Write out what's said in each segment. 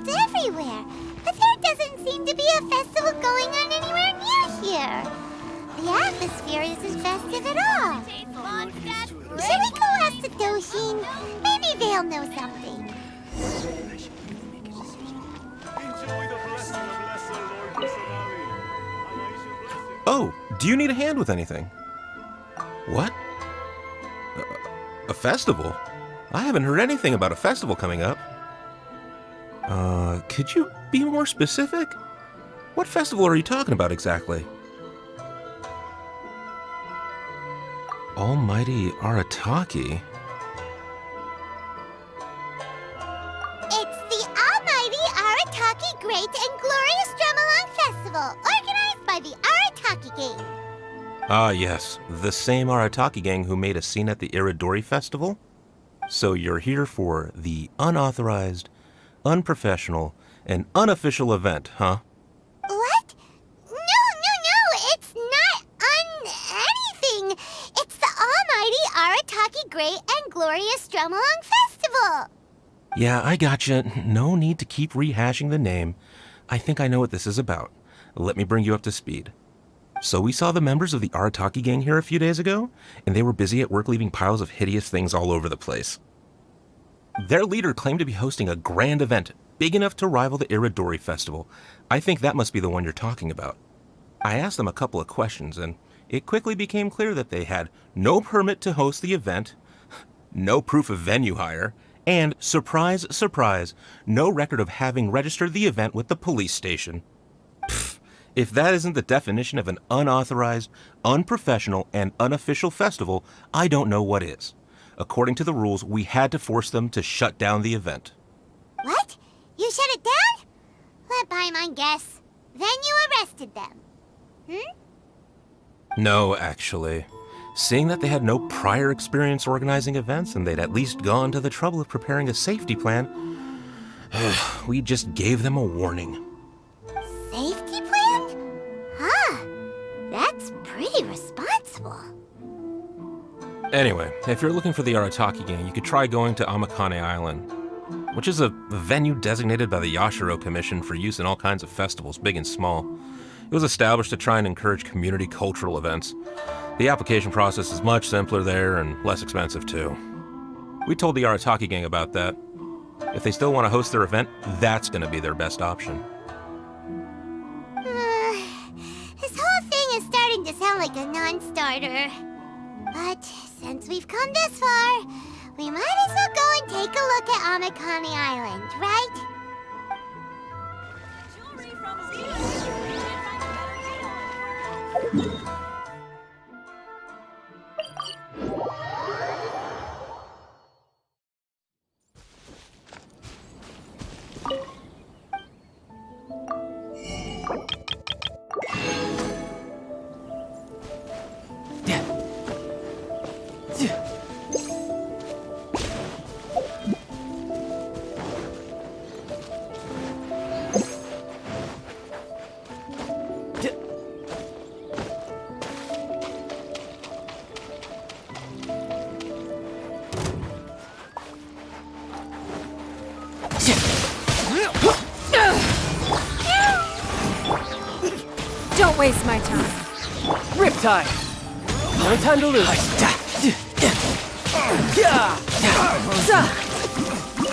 festivals everywhere, but there doesn't seem to be a festival going on anywhere near here. The atmosphere isn't festive at all. Should we go ask the Doshin? Maybe they'll know something. Oh, do you need a hand with anything? What? A festival? I haven't heard anything about a festival coming up. Could you be more specific? What festival are you talking about exactly? Almighty Arataki? It's the Almighty Arataki Great and Glorious Drumalong Festival, organized by the Arataki Gang. Ah, yes, the same Arataki gang who made a scene at the Iridori Festival? So you're here for the unauthorized, unprofessional, and unofficial event, huh? What? No, it's not anything. It's the Almighty Arataki Great and Glorious Drumalong Festival. Yeah, I gotcha. No need to keep rehashing the name. I think I know what this is about. Let me bring you up to speed. So we saw the members of the Arataki gang here a few days ago, and they were busy at work leaving piles of hideous things all over the place. Their leader claimed to be hosting a grand event, big enough to rival the Iridori Festival. I think that must be the one you're talking about. I asked them a couple of questions, and it quickly became clear that they had no permit to host the event, no proof of venue hire, and, surprise, surprise, no record of having registered the event with the police station. Pfft. If that isn't the definition of an unauthorized, unprofessional, and unofficial festival, I don't know what is. According to the rules, we had to force them to shut down the event. What? You shut it down? Let by my guess. Then you arrested them. No, actually. Seeing that they had no prior experience organizing events and they'd at least gone to the trouble of preparing a safety plan, we just gave them a warning. Safety plan? Huh. That's pretty responsible. Anyway, if you're looking for the Arataki gang, you could try going to Amakane Island, which is a venue designated by the Yashiro Commission for use in all kinds of festivals, big and small. It was established to try and encourage community cultural events. The application process is much simpler there and less expensive too. We told the Arataki gang about that. If they still want to host their event, that's going to be their best option. This whole thing is starting to sound like a non-starter. But since we've come this far, we might as well go and take a look at Amakane Island, right? Don't waste my time. Riptide! No time to lose.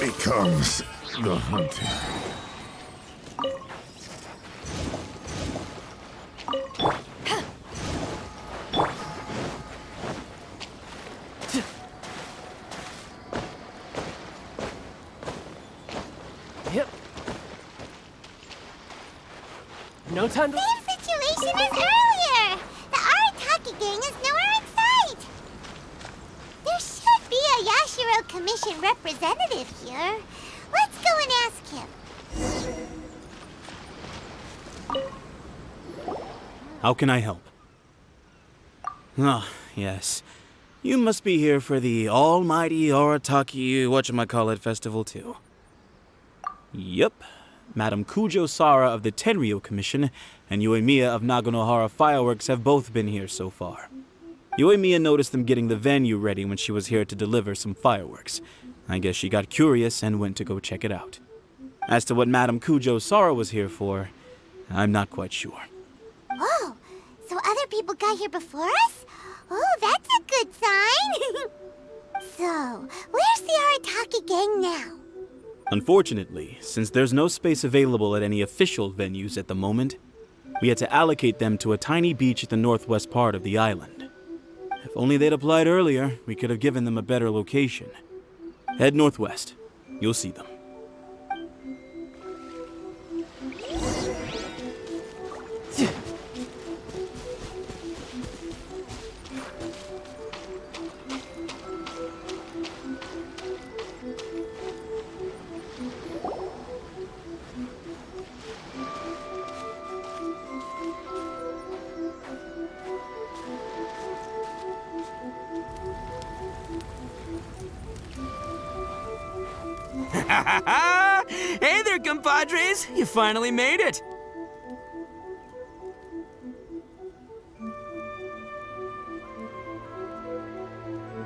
Becomes the hunting. Yep. No time to... Same situation as earlier! The Arataki gang is nowhere in sight! There should be a Yashiro Commission representative here. Let's go and ask him. How can I help? Ah, yes. You must be here for the Almighty Arataki whatchamacallit festival too. Yep. Madam Kujo Sara of the Tenryo Commission and Yoimiya of Naganohara Fireworks have both been here so far. Yoimiya noticed them getting the venue ready when she was here to deliver some fireworks. I guess she got curious and went to go check it out. As to what Madame Kujo Sara was here for, I'm not quite sure. Oh, so other people got here before us? Oh, that's a good sign. So, where's the Arataki gang now? Unfortunately, since there's no space available at any official venues at the moment, we had to allocate them to a tiny beach at the northwest part of the island. If only they'd applied earlier, we could have given them a better location. Head northwest. You'll see them. Hey there, compadres! You finally made it!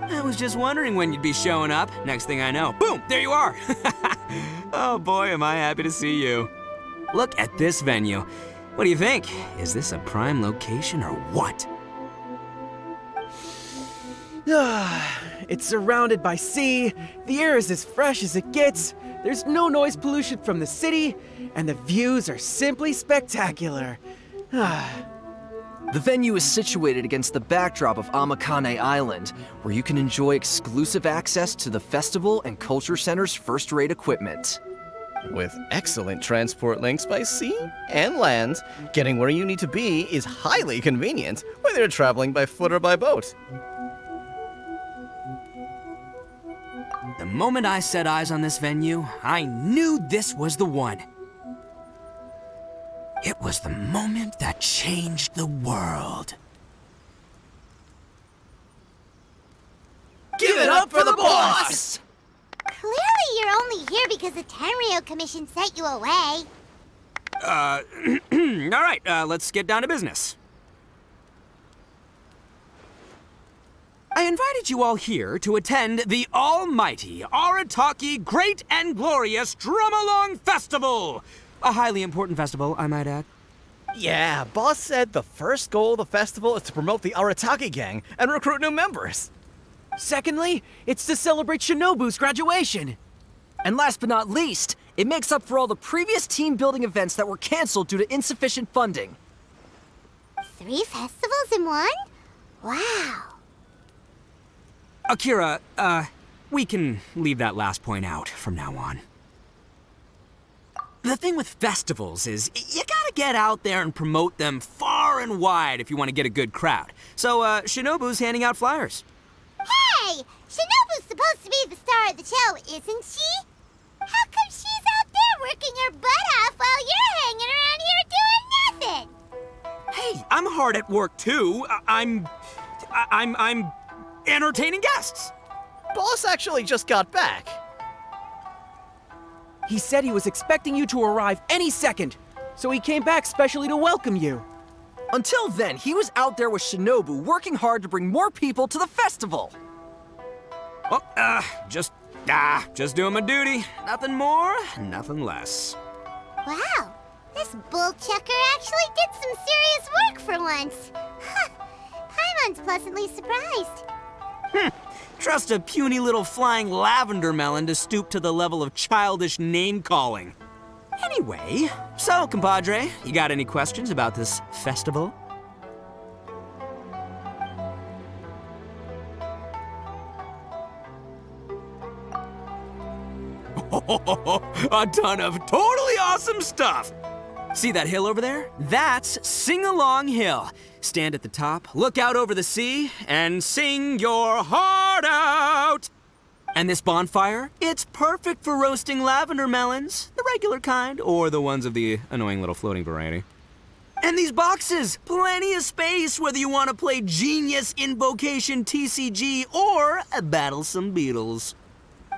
I was just wondering when you'd be showing up. Next thing I know, boom, there you are! Oh boy, am I happy to see you. Look at this venue. What do you think? Is this a prime location or what? It's surrounded by sea, the air is as fresh as it gets, there's no noise pollution from the city, and the views are simply spectacular. The venue is situated against the backdrop of Amakane Island, where you can enjoy exclusive access to the festival and culture center's first-rate equipment. With excellent transport links by sea and land, getting where you need to be is highly convenient, whether you're traveling by foot or by boat. The moment I set eyes on this venue, I knew this was the one. It was the moment that changed the world. Give it up for the boss! Clearly you're only here because the Tenryo Commission sent you away. All right, let's get down to business. I invited you all here to attend the almighty Arataki Great and Glorious Drum-Along Festival! A highly important festival, I might add. Yeah, boss said the first goal of the festival is to promote the Arataki gang and recruit new members. Secondly, it's to celebrate Shinobu's graduation. And last but not least, it makes up for all the previous team-building events that were canceled due to insufficient funding. 3 festivals in one? Wow. Akira, we can leave that last point out from now on. The thing with festivals is, you gotta get out there and promote them far and wide if you want to get a good crowd. So, Shinobu's handing out flyers. Hey! Shinobu's supposed to be the star of the show, isn't she? How come she's out there working her butt off while you're hanging around here doing nothing? Hey, I'm hard at work too. I'm entertaining guests. Boss actually just got back. He said he was expecting you to arrive any second, so he came back specially to welcome you. Until then, he was out there with Shinobu working hard to bring more people to the festival. Well, just doing my duty. Nothing more, nothing less. Wow, this bull chucker actually did some serious work for once. Paimon's pleasantly surprised. Trust a puny little flying lavender melon to stoop to the level of childish name-calling. Anyway, so, compadre, you got any questions about this festival? A ton of totally awesome stuff! See that hill over there? That's Sing-Along Hill. Stand at the top, look out over the sea, and sing your heart out! And this bonfire? It's perfect for roasting lavender melons, the regular kind, or the ones of the annoying little floating variety. And these boxes, plenty of space whether you want to play Genius Invocation TCG or battle some beetles.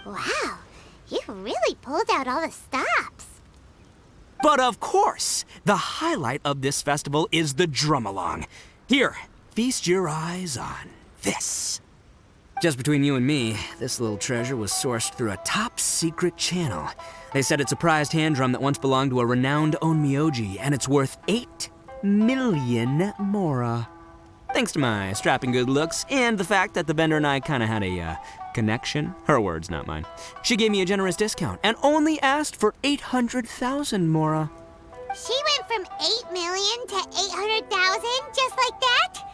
Wow, you really pulled out all the stops. But of course, the highlight of this festival is the drum-along. Here, feast your eyes on this. Just between you and me, this little treasure was sourced through a top-secret channel. They said it's a prized hand drum that once belonged to a renowned onmyoji, and it's worth 8 million mora. Thanks to my strapping good looks and the fact that the vendor and I kind of had a connection. Her words, not mine. She gave me a generous discount and only asked for 800,000 mora. She went from 8 million to 800,000 just like that?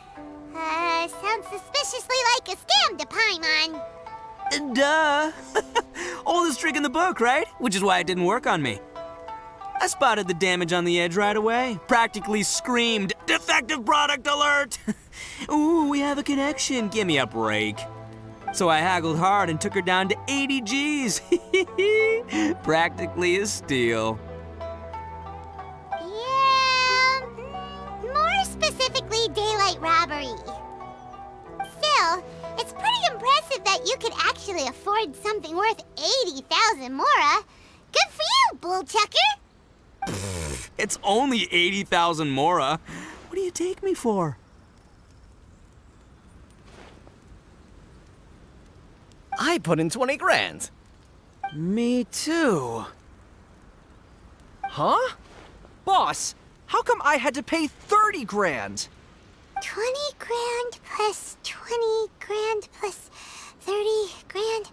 Sounds suspiciously like a scam to Paimon. Duh. Oldest trick in the book, right? Which is why it didn't work on me. I spotted the damage on the edge right away. Practically screamed, "Defective product alert!" Ooh, we have a connection. Give me a break. So I haggled hard and took her down to 80 G's. Practically a steal. Yeah, more specifically daylight robbery. Still, it's pretty impressive that you could actually afford something worth 80,000 mora. Good for you, bullchucker. It's only 80,000 mora. What do you take me for? I put in 20 grand. Me too. Huh? Boss, how come I had to pay 30 grand? 20 grand plus 20 grand plus 30 grand.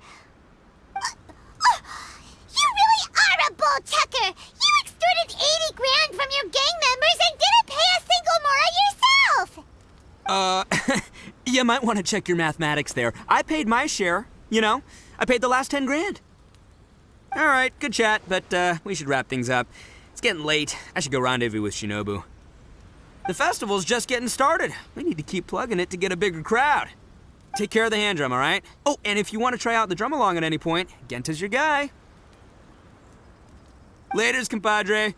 You really are a bullchucker! You extorted 80 grand from your gang members and didn't pay a single mora yourself! You might want to check your mathematics there. I paid my share, you know? I paid the last 10 grand. All right, good chat, but we should wrap things up. It's getting late. I should go rendezvous with Shinobu. The festival's just getting started. We need to keep plugging it to get a bigger crowd. Take care of the hand drum, all right? Oh, and if you want to try out the drum along at any point, Genta's your guy. Laters, compadre.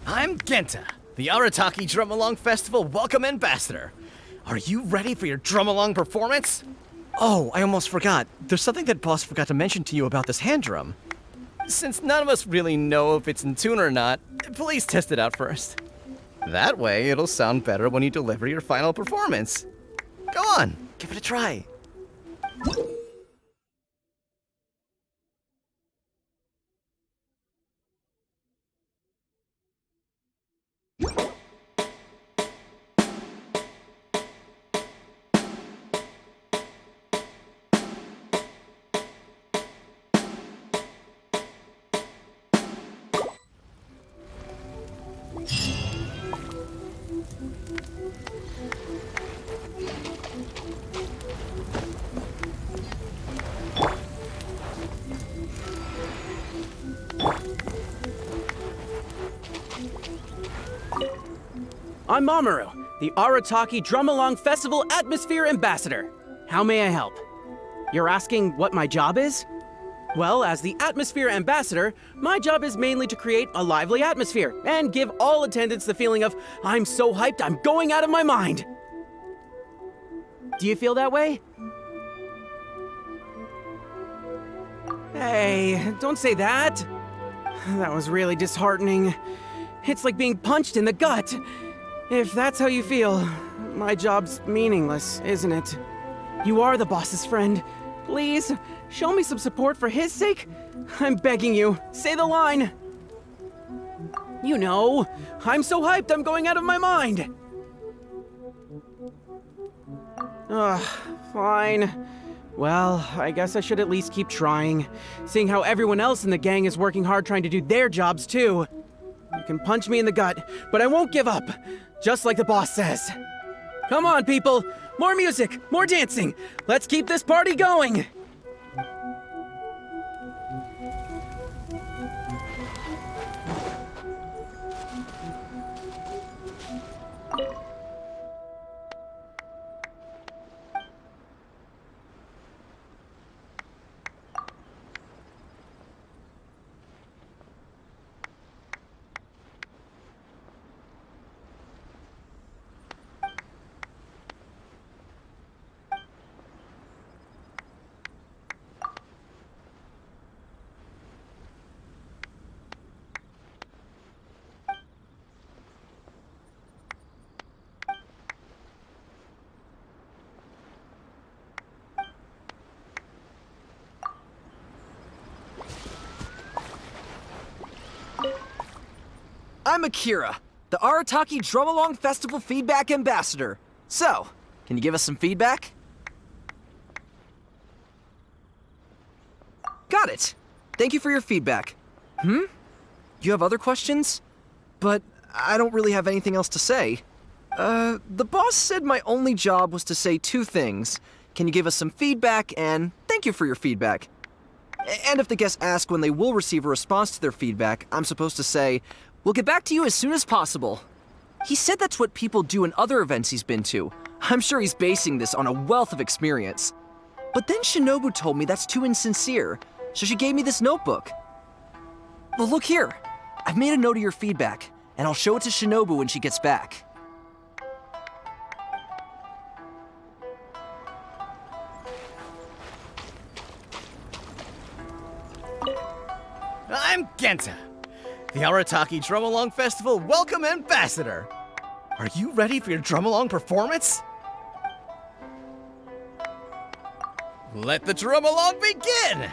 I'm Genta, the Arataki Drum Along Festival Welcome Ambassador. Are you ready for your drum along performance? Oh, I almost forgot. There's something that Boss forgot to mention to you about this hand drum. Since none of us really know if it's in tune or not, please test it out first. That way, it'll sound better when you deliver your final performance. Go on, give it a try. I'm Mamoru, the Arataki Drum Along Festival Atmosphere Ambassador. How may I help? You're asking what my job is? Well, as the Atmosphere Ambassador, my job is mainly to create a lively atmosphere and give all attendants the feeling of, I'm so hyped, I'm going out of my mind. Do you feel that way? Hey, don't say that. That was really disheartening. It's like being punched in the gut. If that's how you feel, my job's meaningless, isn't it? You are the boss's friend. Please, show me some support for his sake. I'm begging you, say the line. You know, I'm so hyped I'm going out of my mind. Ugh, fine. Well, I guess I should at least keep trying, seeing how everyone else in the gang is working hard trying to do their jobs too. You can punch me in the gut, but I won't give up, just like the boss says. Come on, people! More music, more dancing! Let's keep this party going! I'm Akira, the Arataki Drum Along Festival Feedback Ambassador. So, can you give us some feedback? Got it. Thank you for your feedback. You have other questions? But I don't really have anything else to say. The boss said my only job was to say two things. Can you give us some feedback, and thank you for your feedback. And if the guests ask when they will receive a response to their feedback, I'm supposed to say, we'll get back to you as soon as possible. He said that's what people do in other events he's been to. I'm sure he's basing this on a wealth of experience. But then Shinobu told me that's too insincere, so she gave me this notebook. Well, look here. I've made a note of your feedback, and I'll show it to Shinobu when she gets back. I'm Genta, the Arataki Drum Along Festival Welcome Ambassador. Are you ready for your drum along performance? Let the drum along begin!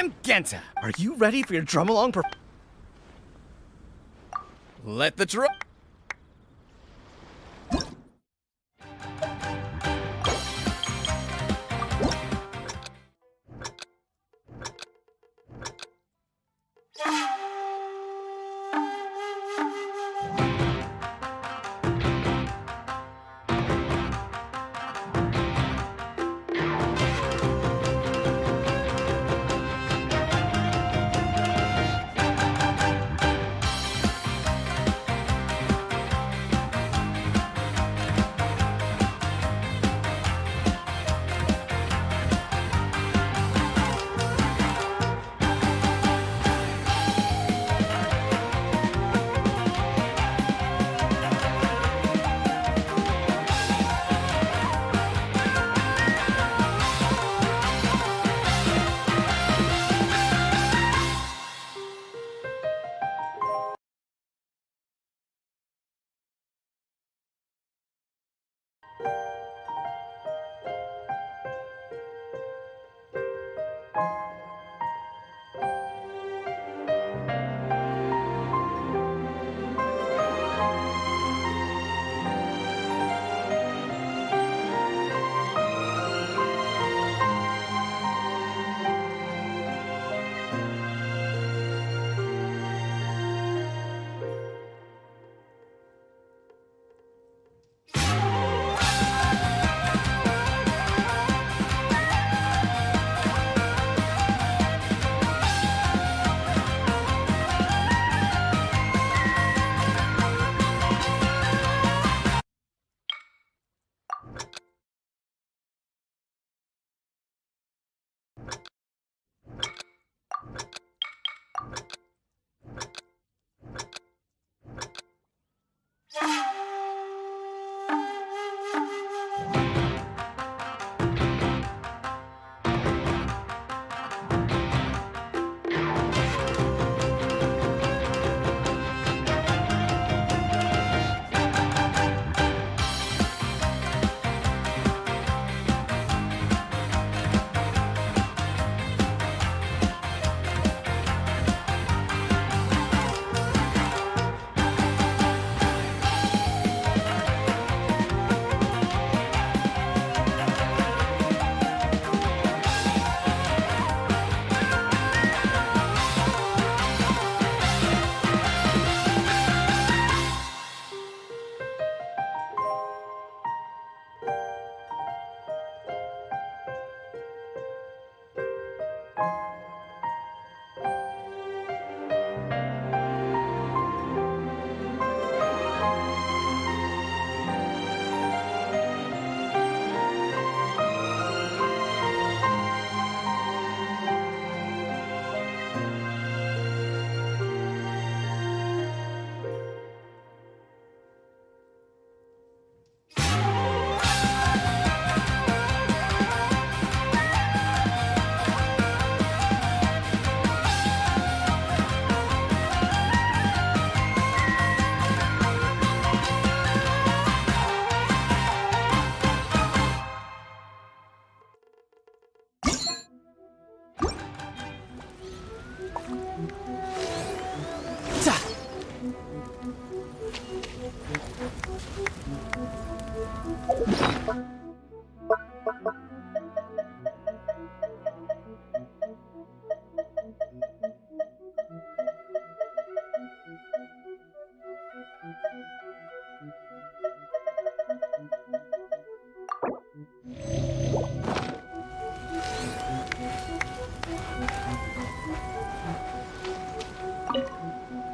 I'm Genta. Are you ready for your drum-along Let the drum...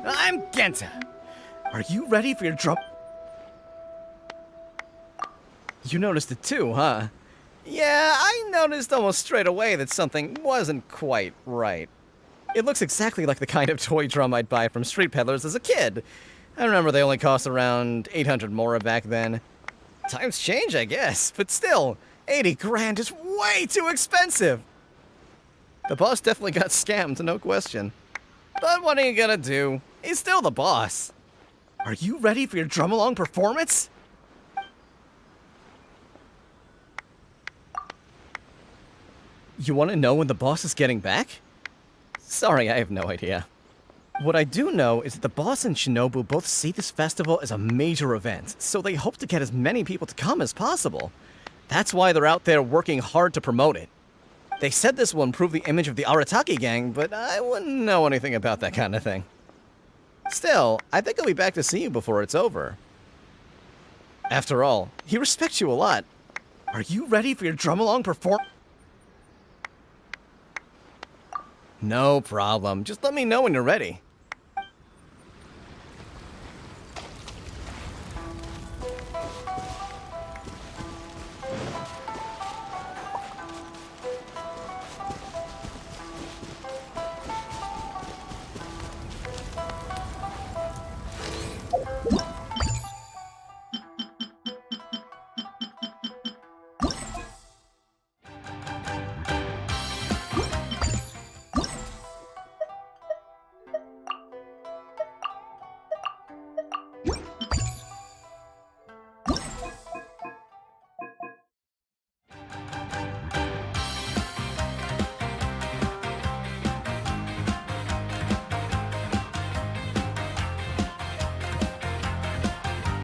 I'm Genta. Are you ready for your drum? You noticed it too, huh? Yeah, I noticed almost straight away that something wasn't quite right. It looks exactly like the kind of toy drum I'd buy from street peddlers as a kid. I remember they only cost around 800 mora back then. Times change, I guess, but still, 80 grand is way too expensive. The boss definitely got scammed, no question. But what are you gonna do? He's still the boss. Are you ready for your drum-along performance? You want to know when the boss is getting back? Sorry, I have no idea. What I do know is that the boss and Shinobu both see this festival as a major event, so they hope to get as many people to come as possible. That's why they're out there working hard to promote it. They said this will improve the image of the Arataki gang, but I wouldn't know anything about that kind of thing. Still, I think I'll be back to see you before it's over. After all, he respects you a lot. Are you ready for your drum-along perform? No problem. Just let me know when you're ready.